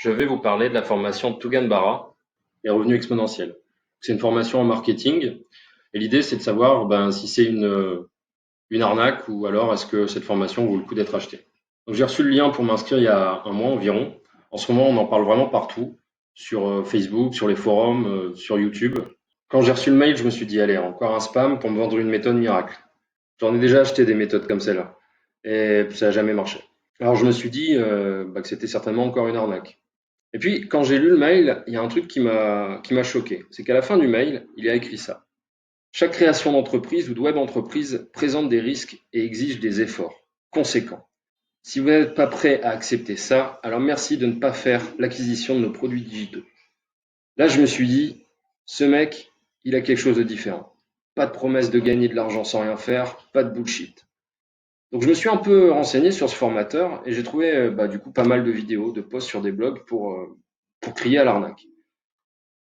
Je vais vous parler de la formation Tougan Bara, les revenus exponentiels. C'est une formation en marketing et l'idée c'est de savoir si c'est une arnaque ou alors est-ce que cette formation vaut le coup d'être achetée. Donc j'ai reçu le lien pour m'inscrire il y a un mois environ. En ce moment on en parle vraiment partout, sur Facebook, sur les forums, sur YouTube. Quand j'ai reçu le mail, je me suis dit allez, encore un spam pour me vendre une méthode miracle. J'en ai déjà acheté des méthodes comme celle-là et ça n'a jamais marché. Alors je me suis dit que c'était certainement encore une arnaque. Et puis, quand j'ai lu le mail, il y a un truc qui m'a choqué. C'est qu'à la fin du mail, il y a écrit ça. Chaque création d'entreprise ou de web entreprise présente des risques et exige des efforts conséquents. Si vous n'êtes pas prêt à accepter ça, alors merci de ne pas faire l'acquisition de nos produits digitaux. Là, je me suis dit, ce mec, il a quelque chose de différent. Pas de promesse de gagner de l'argent sans rien faire, pas de bullshit. Donc je me suis un peu renseigné sur ce formateur et j'ai trouvé du coup pas mal de vidéos, de posts sur des blogs pour crier à l'arnaque.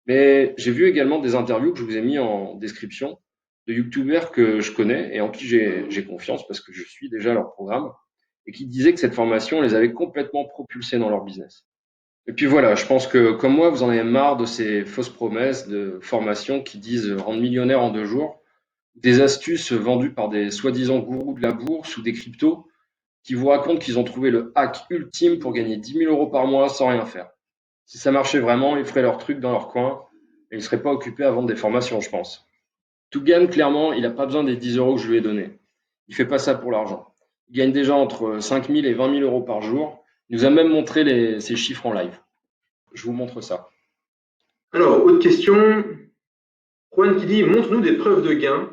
Mais j'ai vu également des interviews que je vous ai mis en description de youtubeurs que je connais et en qui j'ai confiance parce que je suis déjà leur programme et qui disaient que cette formation les avait complètement propulsés dans leur business. Et puis voilà, je pense que comme moi, vous en avez marre de ces fausses promesses de formation qui disent rendre millionnaire en 2 jours, des astuces vendues par des soi-disant gourous de la bourse ou des cryptos qui vous racontent qu'ils ont trouvé le hack ultime pour gagner 10 000 euros par mois sans rien faire. Si ça marchait vraiment, ils feraient leur truc dans leur coin et ils ne seraient pas occupés à vendre des formations, je pense. Tougan, clairement, il n'a pas besoin des 10 euros que je lui ai donnés. Il ne fait pas ça pour l'argent. Il gagne déjà entre 5 000 et 20 000 euros par jour. Il nous a même montré ses chiffres en live. Je vous montre ça. Alors, autre question. Juan qui dit, montre-nous des preuves de gain.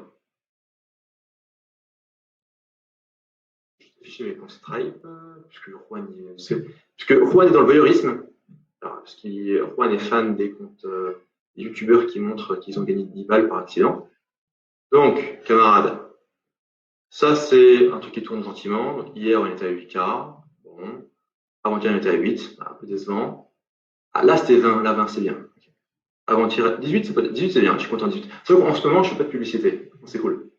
Je vais afficher mes comptes Stripe, puisque Juan est dans le voyeurisme. Alors, parce que Juan est fan des comptes des youtubeurs qui montrent qu'ils ont gagné 10 balles par accident. Donc, camarade, ça c'est un truc qui tourne gentiment. Donc, hier on était à 8K. Bon. Avant-hier on était à 8, un peu décevant. Ah, là c'était 20, là 20 c'est bien. Avant-hier, 18 c'est bien, je suis content de 18. Sauf qu'en ce moment je fais pas de publicité, c'est cool.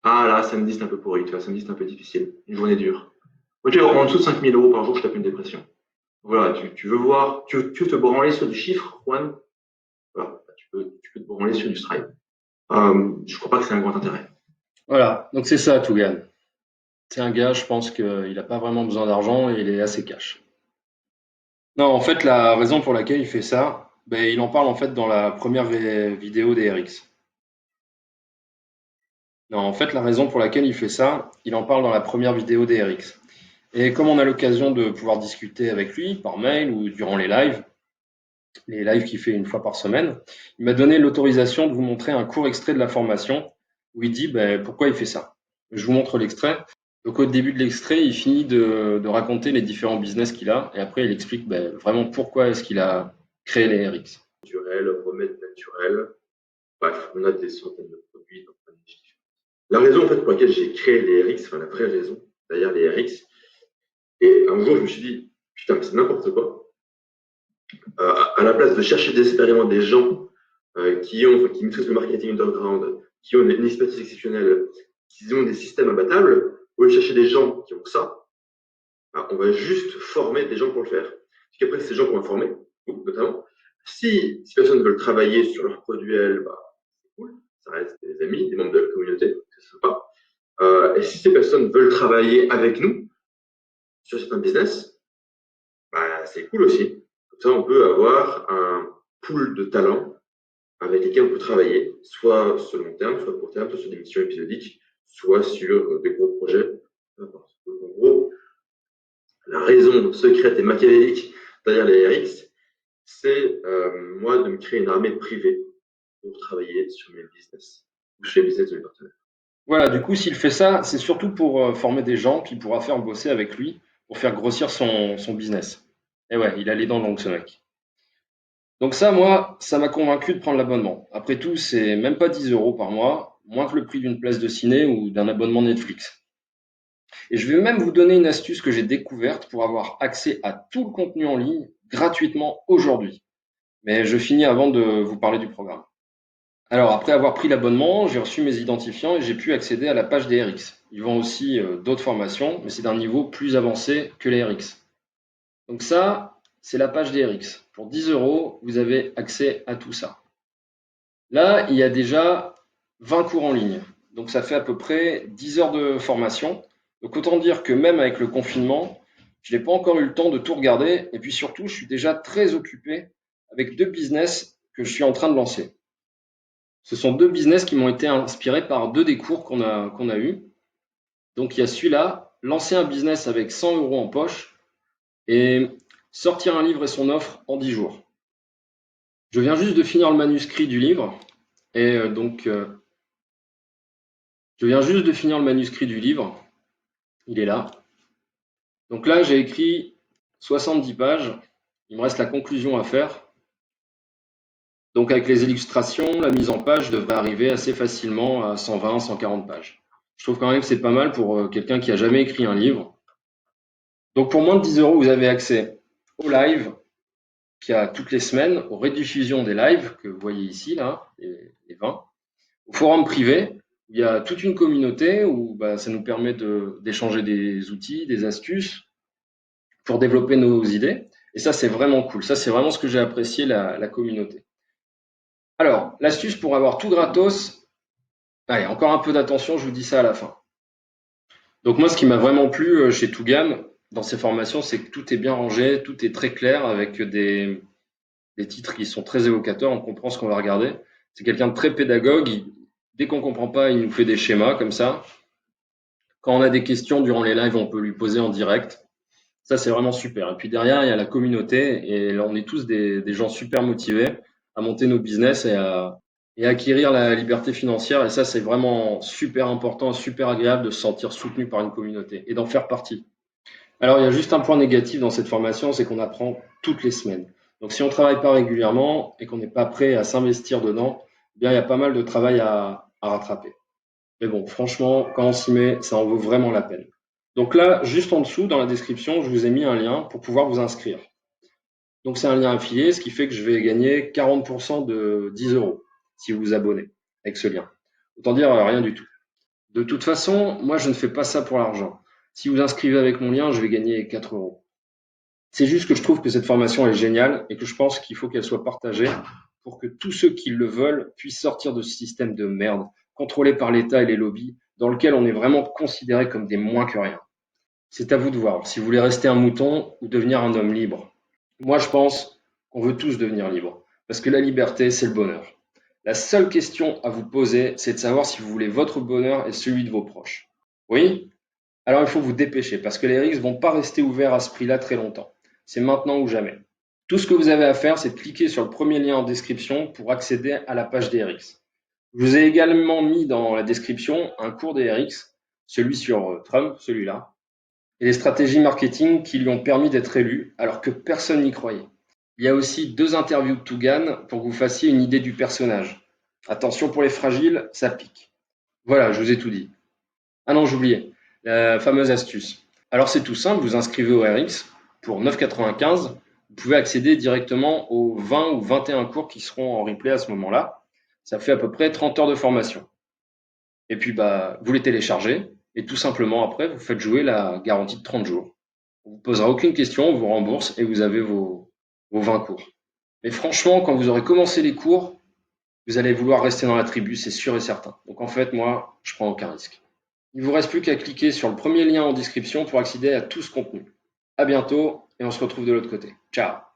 Ah là, samedi c'est un peu pourri, tu vois, samedi c'est un peu difficile, une journée dure. Ok, en dessous de 5 000 euros par jour, je tape une dépression. Voilà, tu veux voir, tu veux te branler sur du chiffre, Juan? Voilà, tu peux te branler sur du Stripe. Je crois pas que c'est un grand intérêt. Voilà, donc c'est ça, Tougan. C'est un gars, je pense qu'il n'a pas vraiment besoin d'argent et il est assez cash. Non, en fait, la raison pour laquelle il fait ça, il en parle en fait dans la première vidéo des RX. Non, en fait, la raison pour laquelle il fait ça, il en parle dans la première vidéo des RX. Et comme on a l'occasion de pouvoir discuter avec lui par mail ou durant les lives qu'il fait une fois par semaine, il m'a donné l'autorisation de vous montrer un court extrait de la formation où il dit pourquoi il fait ça. Je vous montre l'extrait. Donc au début de l'extrait, il finit de raconter les différents business qu'il a et après il explique vraiment pourquoi est-ce qu'il a créé les RX. Naturel, remède naturel. Bref, on a des centaines de produits dans plein de niches différentes. La raison en fait pour laquelle j'ai créé les RX, enfin la vraie raison derrière les RX, et un jour je me suis dit putain mais c'est n'importe quoi. À la place de chercher désespérément des gens qui maîtrisent le marketing underground, qui ont une expertise exceptionnelle, qui ont des systèmes imbattables, au lieu de chercher des gens qui ont ça, on va juste former des gens pour le faire. Parce qu'après, ces gens qu'on va former, vous notamment, si ces personnes veulent travailler sur leur produit, c'est cool, ça reste des amis, des membres de la communauté, c'est sympa. Et si ces personnes veulent travailler avec nous sur certains business, c'est cool aussi. Comme ça, on peut avoir un pool de talents avec lesquels on peut travailler, soit sur le long terme, soit court terme, soit sur des missions épisodiques, soit sur des gros projets. En gros, la raison secrète et machiavélique derrière les RX, c'est moi de me créer une armée privée pour travailler sur mes business, ou sur les business de mes partenaires. Voilà, du coup, s'il fait ça, c'est surtout pour former des gens qu'il pourra faire bosser avec lui pour faire grossir son business. Et ouais, il a les dents longues, ce mec. Donc ça, moi, ça m'a convaincu de prendre l'abonnement. Après tout, c'est même pas 10 euros par mois, moins que le prix d'une place de ciné ou d'un abonnement Netflix. Et je vais même vous donner une astuce que j'ai découverte pour avoir accès à tout le contenu en ligne gratuitement aujourd'hui. Mais je finis avant de vous parler du programme. Alors, après avoir pris l'abonnement, j'ai reçu mes identifiants et j'ai pu accéder à la page des RX. Ils vendent aussi d'autres formations, mais c'est d'un niveau plus avancé que les RX. Donc ça, c'est la page DRX. Pour 10 €, vous avez accès à tout ça. Là, il y a déjà 20 cours en ligne. Donc ça fait à peu près 10 heures de formation. Donc autant dire que même avec le confinement, je n'ai pas encore eu le temps de tout regarder. Et puis surtout, je suis déjà très occupé avec 2 business que je suis en train de lancer. Ce sont 2 business qui m'ont été inspirés par 2 des cours qu'on a eus. Donc il y a celui-là, lancer un business avec 100 € en poche et sortir un livre et son offre en 10 jours. Je viens juste de finir le manuscrit du livre et je viens juste de finir le manuscrit du livre. Il est là. Donc là, j'ai écrit 70 pages. Il me reste la conclusion à faire. Donc avec les illustrations, la mise en page devrait arriver assez facilement à 120, 140 pages. Je trouve quand même que c'est pas mal pour quelqu'un qui a jamais écrit un livre. Donc pour moins de 10 €, vous avez accès au live qu'il y a toutes les semaines, aux rediffusions des lives que vous voyez ici, là, les 20, au forum privé. Il y a toute une communauté où ça nous permet d'échanger des outils, des astuces pour développer nos idées. Et ça, c'est vraiment cool. Ça, c'est vraiment ce que j'ai apprécié, la communauté. Alors, l'astuce pour avoir tout gratos, allez, encore un peu d'attention, je vous dis ça à la fin. Donc moi, ce qui m'a vraiment plu chez Tougam, dans ces formations, c'est que tout est bien rangé, tout est très clair, avec des titres qui sont très évocateurs, on comprend ce qu'on va regarder. C'est quelqu'un de très pédagogue, dès qu'on comprend pas, il nous fait des schémas comme ça. Quand on a des questions durant les lives, on peut lui poser en direct. Ça, c'est vraiment super. Et puis derrière, il y a la communauté et là, on est tous des gens super motivés à monter nos business et à acquérir la liberté financière. Et ça, c'est vraiment super important, super agréable de se sentir soutenu par une communauté et d'en faire partie. Alors, il y a juste un point négatif dans cette formation, c'est qu'on apprend toutes les semaines. Donc, si on ne travaille pas régulièrement et qu'on n'est pas prêt à s'investir dedans, eh bien, il y a pas mal de travail à rattraper. Mais bon, franchement, quand on s'y met, ça en vaut vraiment la peine. Donc là, juste en dessous, dans la description, je vous ai mis un lien pour pouvoir vous inscrire. Donc c'est un lien affilié, ce qui fait que je vais gagner 40% de 10 € si vous vous abonnez avec ce lien. Autant dire rien du tout. De toute façon, moi je ne fais pas ça pour l'argent. Si vous inscrivez avec mon lien, je vais gagner 4 €. C'est juste que je trouve que cette formation est géniale et que je pense qu'il faut qu'elle soit partagée pour que tous ceux qui le veulent puissent sortir de ce système de merde, contrôlé par l'État et les lobbies, dans lequel on est vraiment considéré comme des moins que rien. C'est à vous de voir si vous voulez rester un mouton ou devenir un homme libre. Moi, je pense qu'on veut tous devenir libres, parce que la liberté, c'est le bonheur. La seule question à vous poser, c'est de savoir si vous voulez votre bonheur et celui de vos proches. Oui? Alors il faut vous dépêcher, parce que les RX vont pas rester ouverts à ce prix-là très longtemps. C'est maintenant ou jamais. Tout ce que vous avez à faire, c'est de cliquer sur le premier lien en description pour accéder à la page des RX. Je vous ai également mis dans la description un cours des RX, celui sur Trump, celui-là, et les stratégies marketing qui lui ont permis d'être élu alors que personne n'y croyait. Il y a aussi 2 interviews de Tougan pour que vous fassiez une idée du personnage. Attention pour les fragiles, ça pique. Voilà, je vous ai tout dit. Ah non, j'oubliais, la fameuse astuce. Alors c'est tout simple, vous inscrivez au RX pour 9,95 €. Vous pouvez accéder directement aux 20 ou 21 cours qui seront en replay à ce moment-là. Ça fait à peu près 30 heures de formation. Et puis vous les téléchargez et tout simplement après vous faites jouer la garantie de 30 jours. On vous posera aucune question, on vous rembourse et vous avez vos 20 cours. Mais franchement, quand vous aurez commencé les cours, vous allez vouloir rester dans la tribu, c'est sûr et certain. Donc en fait, moi, je prends aucun risque. Il vous reste plus qu'à cliquer sur le premier lien en description pour accéder à tout ce contenu. À bientôt et on se retrouve de l'autre côté. Ciao!